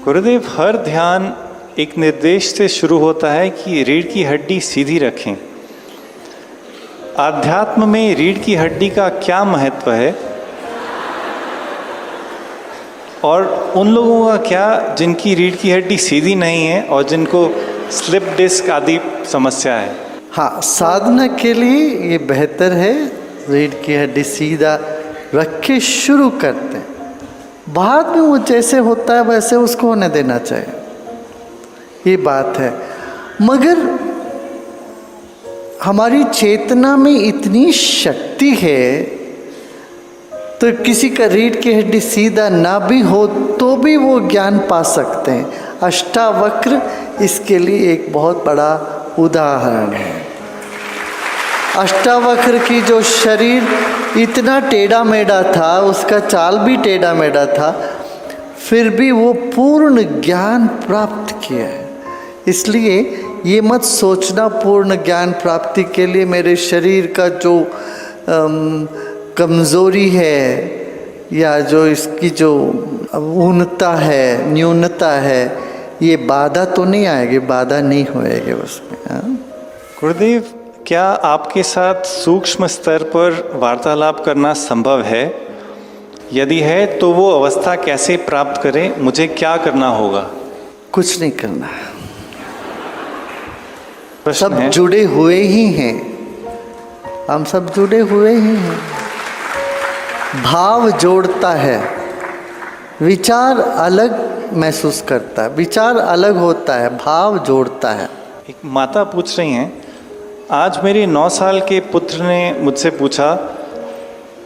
गुरुदेव, हर ध्यान एक निर्देश से शुरू होता है कि रीढ़ की हड्डी सीधी रखें। आध्यात्म में रीढ़ की हड्डी का क्या महत्व है और उन लोगों का क्या जिनकी रीढ़ की हड्डी सीधी नहीं है और जिनको स्लिप डिस्क आदि समस्या है? हाँ, साधना के लिए ये बेहतर है रीढ़ की हड्डी सीधा रख के शुरू करते हैं। बाद में वो जैसे होता है वैसे उसको होने देना चाहिए, ये बात है। मगर हमारी चेतना में इतनी शक्ति है तो किसी का रीढ़ की हड्डी सीधा ना भी हो तो भी वो ज्ञान पा सकते हैं। अष्टावक्र इसके लिए एक बहुत बड़ा उदाहरण है। अष्टावक्र की जो शरीर इतना टेढ़ा मेढ़ा था, उसका चाल भी टेढ़ा मेढ़ा था, फिर भी वो पूर्ण ज्ञान प्राप्त किया है। इसलिए ये मत सोचना पूर्ण ज्ञान प्राप्ति के लिए मेरे शरीर का जो कमज़ोरी है या जो इसकी जो ऊनता है, न्यूनता है, ये बाधा तो नहीं आएगी, बाधा नहीं होएगी उसमें। गुरुदेव, क्या आपके साथ सूक्ष्म स्तर पर वार्तालाप करना संभव है? यदि है तो वो अवस्था कैसे प्राप्त करें? मुझे क्या करना होगा? कुछ नहीं करना, प्रश्न सब है। जुड़े हुए ही हैं, हम सब जुड़े हुए ही हैं। भाव जोड़ता है, विचार अलग महसूस करता है, विचार अलग होता है, भाव जोड़ता है। एक माता पूछ रही हैं, आज मेरे 9 साल के पुत्र ने मुझसे पूछा,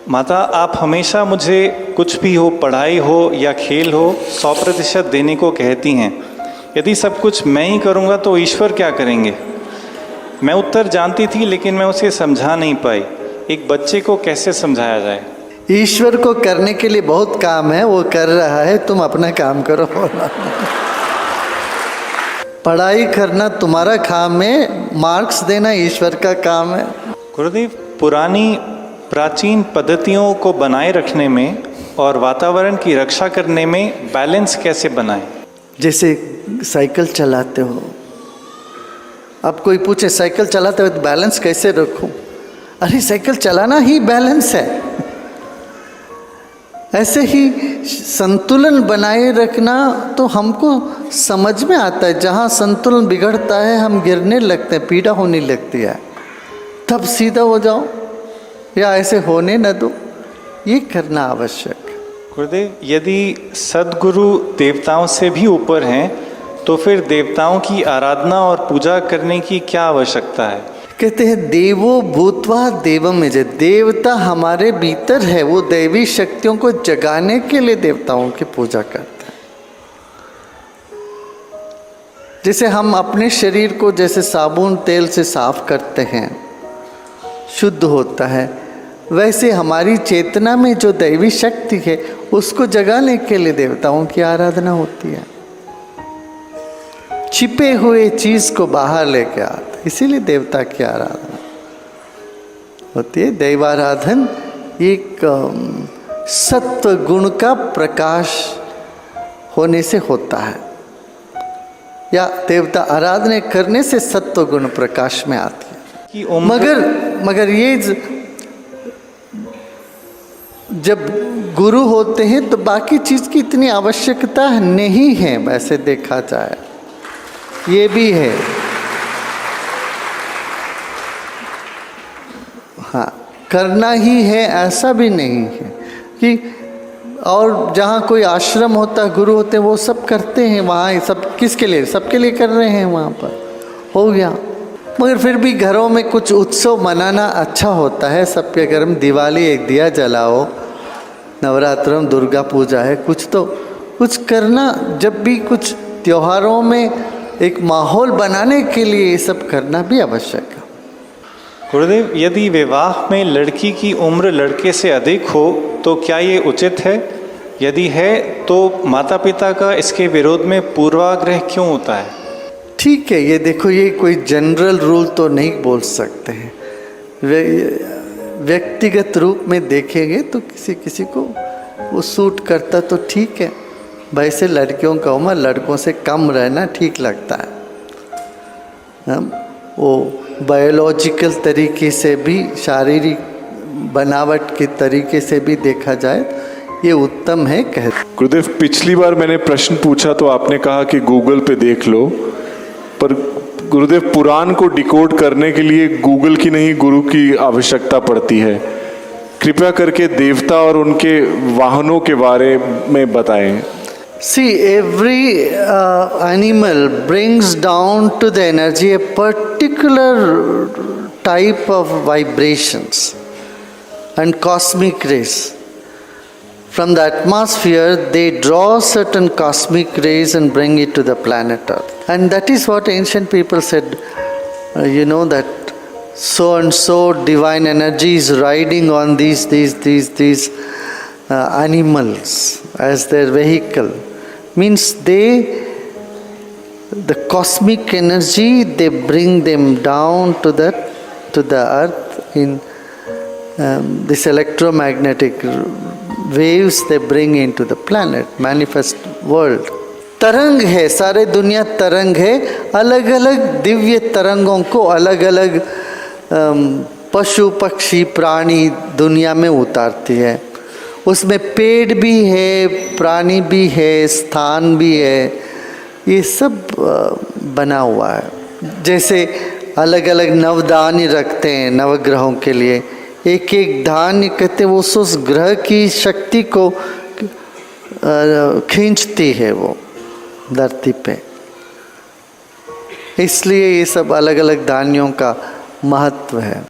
माता आप हमेशा मुझे कुछ भी हो, पढ़ाई हो या खेल हो, 100% देने को कहती हैं। यदि सब कुछ मैं ही करूँगा तो ईश्वर क्या करेंगे? मैं उत्तर जानती थी लेकिन मैं उसे समझा नहीं पाई। एक बच्चे को कैसे समझाया जाए? ईश्वर को करने के लिए बहुत काम है, वो कर रहा है, तुम अपना काम करो। पढ़ाई करना तुम्हारा काम है, मार्क्स देना ईश्वर का काम है। गुरुदेव, पुरानी प्राचीन पद्धतियों को बनाए रखने में और वातावरण की रक्षा करने में बैलेंस कैसे बनाएं? जैसे साइकिल चलाते हो, अब कोई पूछे साइकिल चलाते हो तो बैलेंस कैसे रखूं? अरे साइकिल चलाना ही बैलेंस है। ऐसे ही संतुलन बनाए रखना तो हमको समझ में आता है। जहाँ संतुलन बिगड़ता है हम गिरने लगते हैं, पीड़ा होने लगती है, तब सीधा हो जाओ या ऐसे होने न दो, ये करना आवश्यक है। गुरुदेव, यदि सद्गुरु देवताओं से भी ऊपर हैं तो फिर देवताओं की आराधना और पूजा करने की क्या आवश्यकता है? कहते हैं देवो भूत्वा देवम में, देवता हमारे भीतर है, वो दैवी शक्तियों को जगाने के लिए देवताओं की पूजा करते हैं। जैसे हम अपने शरीर को जैसे साबुन तेल से साफ करते हैं, शुद्ध होता है, वैसे हमारी चेतना में जो दैवी शक्ति है उसको जगाने के लिए देवताओं की आराधना होती है। छिपे हुए चीज को बाहर लेके आते, इसीलिए देवता की आराधना होती है। दैवाराधन एक सत्व गुण का प्रकाश होने से होता है, या देवता आराधना करने से सत्व गुण प्रकाश में आती है। मगर ये जब गुरु होते हैं तो बाकी चीज की इतनी आवश्यकता नहीं है, वैसे देखा जाए ये भी है। हाँ, करना ही है ऐसा भी नहीं है कि, और जहाँ कोई आश्रम होता है, गुरु होते हैं, वो सब करते हैं वहाँ, सब किसके लिए? सबके लिए कर रहे हैं, वहाँ पर हो गया। मगर फिर भी घरों में कुछ उत्सव मनाना अच्छा होता है। सबके घर में दिवाली एक दिया जलाओ, नवरात्र में दुर्गा पूजा है, कुछ तो कुछ करना। जब भी कुछ त्योहारों में एक माहौल बनाने के लिए ये सब करना भी आवश्यक है। गुरुदेव, यदि विवाह में लड़की की उम्र लड़के से अधिक हो तो क्या ये उचित है? यदि है तो माता पिता का इसके विरोध में पूर्वाग्रह क्यों होता है? ठीक है, ये देखो, ये कोई जनरल रूल तो नहीं बोल सकते हैं। व्यक्तिगत रूप में देखेंगे तो किसी किसी को वो सूट करता तो ठीक है, वैसे लड़कियों का उम्र लड़कों से कम रहना ठीक लगता है। वो बायोलॉजिकल तरीके से भी, शारीरिक बनावट के तरीके से भी देखा जाए ये उत्तम है कह। गुरुदेव, पिछली बार मैंने प्रश्न पूछा तो आपने कहा कि गूगल पे देख लो, पर गुरुदेव पुराण को डिकोड करने के लिए गूगल की नहीं गुरु की आवश्यकता पड़ती है। कृपया करके देवता और उनके वाहनों के बारे में बताएं। See, every animal brings down to the energy a particular type of vibrations and cosmic rays. From the atmosphere, they draw certain cosmic rays and bring it to the planet Earth. And that is what ancient people said, that so and so divine energy is riding on these animals as their vehicle. Means the cosmic energy, they bring them down to the earth in this electromagnetic waves they bring into the planet, manifest world. तरंग है, सारे दुनिया तरंग है। अलग अलग दिव्य तरंगों को अलग अलग पशु पक्षी प्राणी दुनिया में उतारती है। उसमें पेड़ भी है, प्राणी भी है, स्थान भी है, ये सब बना हुआ है। जैसे अलग अलग नवधान्य रखते हैं नवग्रहों के लिए, एक एक धान्य कहते हैं उस ग्रह की शक्ति को खींचती है वो धरती पे। इसलिए ये सब अलग अलग धान्यों का महत्व है।